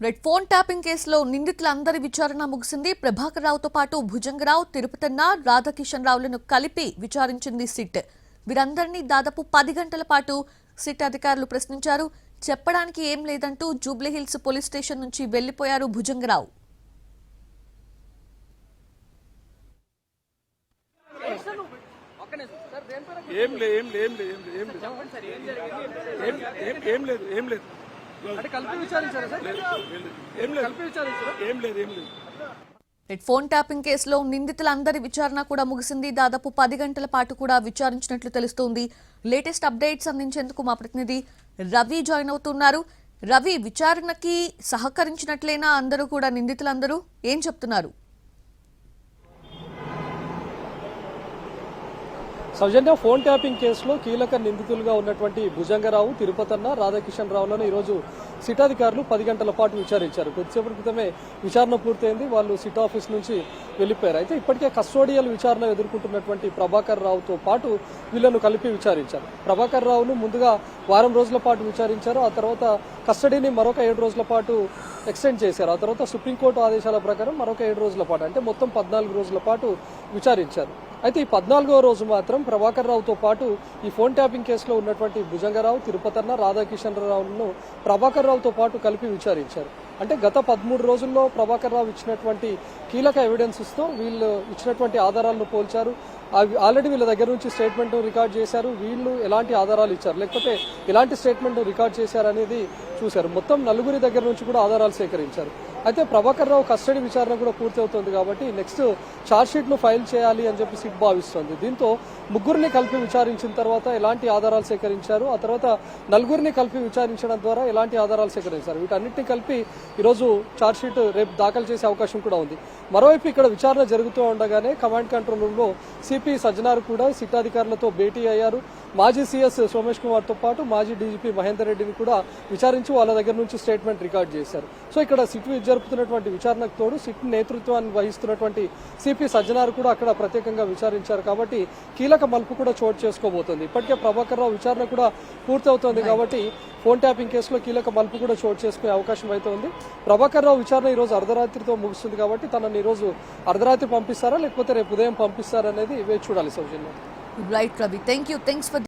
Red phone tapping కేసులో నిందితులందరి విచారణ ముగిసింది. ప్రభాకర్ రావుతో పాటు భుజంగరావు, తిరుపతన్న, రాధాకిషన్ రావులను కలిపి విచారించింది సిట్. వీరందరినీ దాదాపు 10 గంటల పాటు సిట్ అధికారులు ప్రశ్నించారు. చెప్పడానికి ఏం లేదంటూ జూబ్లీహిల్స్ పోలీస్ స్టేషన్ నుంచి వెళ్లిపోయారు భుజంగరావు. రెడ్ ఫోన్ ట్యాపింగ్ కేసులో నిందితులందరి విచారణ కూడా ముగిసింది. దాదాపు 10 గంటల పాటు కూడా విచారించినట్లు తెలుస్తోంది. లేటెస్ట్ అప్డేట్స్ అందించేందుకు మా ప్రతినిధి రవి జాయిన్ అవుతున్నారు. రవి, విచారణకి సహకరించినట్లేనా అందరూ కూడా? నిందితులందరూ ఏం చెప్తున్నారు? సౌజన్య, ఫోన్ ట్యాపింగ్ కేసులో కీలక నిందితులుగా ఉన్నటువంటి భుజంగరావు, తిరుపతన్న, రాధాకిషన్ రావులను ఈరోజు సిట్ అధికారులు 10 గంటల పాటు విచారించారు. కొద్దిసేపటి క్రితమే విచారణ పూర్తయింది. వాళ్ళు సిట్ ఆఫీస్ నుంచి వెళ్లిపోయారు. అయితే ఇప్పటికే కస్టోడియల్ విచారణ ఎదుర్కొంటున్నటువంటి ప్రభాకర్ రావుతో పాటు వీళ్లను కలిపి విచారించారు. ప్రభాకర్ రావును ముందుగా వారం రోజుల పాటు విచారించారు. ఆ తర్వాత కస్టడీని మరొక 7 రోజుల పాటు ఎక్స్టెండ్ చేశారు. ఆ తర్వాత సుప్రీంకోర్టు ఆదేశాల ప్రకారం మరొక 7 రోజుల పాటు, అంటే మొత్తం 14 రోజుల పాటు విచారించారు. అయితే ఈ 14వ రోజు మాత్రం ప్రభాకర్ రావుతో పాటు ఈ ఫోన్ ట్యాపింగ్ కేసులో ఉన్నటువంటి భుజంగరావు, తిరుపతన్న, రాధాకిషన్ రావులను ప్రభాకర్ రావుతో పాటు కలిపి విచారించారు. అంటే గత 13 రోజుల్లో ప్రభాకర్ రావు ఇచ్చినటువంటి కీలక ఎవిడెన్సెస్తో వీళ్ళు ఇచ్చినటువంటి ఆధారాలను పోల్చారు. ఆల్రెడీ వీళ్ళ దగ్గర నుంచి స్టేట్మెంట్ రికార్డ్ చేశారు. వీళ్ళు ఎలాంటి ఆధారాలు ఇచ్చారు, లేకపోతే ఎలాంటి స్టేట్మెంట్ రికార్డ్ చేశారు అనేది చూశారు. మొత్తం 4 దగ్గర నుంచి కూడా ఆధారాలు సేకరించారు. అయితే ప్రభాకర్ రావు కస్టడీ విచారణ కూడా పూర్తి అవుతుంది కాబట్టి నెక్స్ట్ ఛార్జ్షీట్ ను ఫైల్ చేయాలి అని చెప్పి సిట్ భావిస్తోంది. దీంతో 3 కలిపి విచారించిన తర్వాత ఎలాంటి ఆధారాలు సేకరించారు, ఆ తర్వాత 4 కలిపి విచారించడం ద్వారా ఎలాంటి ఆధారాలు సేకరించారు, వీటన్నిటిని కలిపి ఈరోజు ఛార్జ్షీట్ రేపు దాఖలు చేసే అవకాశం కూడా ఉంది. మరోవైపు ఇక్కడ విచారణ జరుగుతూ ఉండగానే కమాండ్ కంట్రోల్ రూమ్ లో సిపి సజ్జనార్ కూడా సిట్ అధికారులతో భేటీ అయ్యారు. మాజీ సీఎస్ సోమేష్ కుమార్ తో పాటు మాజీ డీజీపీ మహేందర్ రెడ్డిని కూడా విచారించి వాళ్ళ దగ్గర నుంచి స్టేట్మెంట్ రికార్డ్ చేశారు. సో ఇక్కడ సిట్ జరుపుతున్నటువంటి విచారణకు తోడు సిట్ నేతృత్వాన్ని వహిస్తున్నటువంటి సిపి సజ్జనార్ కూడా అక్కడ ప్రత్యేకంగా విచారించారు. కాబట్టి కీలక మలుపు కూడా చోటు చేసుకోబోతోంది. ఇప్పటికే ప్రభాకర్ రావు విచారణ కూడా పూర్తవుతోంది కాబట్టి ఫోన్ ట్యాపింగ్ కేసులో కీలక మలుపు కూడా చోటు చేసుకునే అవకాశం అయితే ఉంది. ప్రభాకర్ రావు విచారణ ఈ రోజు అర్ధరాత్రితో ముగుస్తుంది కాబట్టి తనని ఈ రోజు అర్ధరాత్రి పంపిస్తారా లేకపోతే రేపు ఉదయం పంపిస్తారా అనేది వేచి చూడాలి. Soujanya. Right Ravi, thank you. Thanks for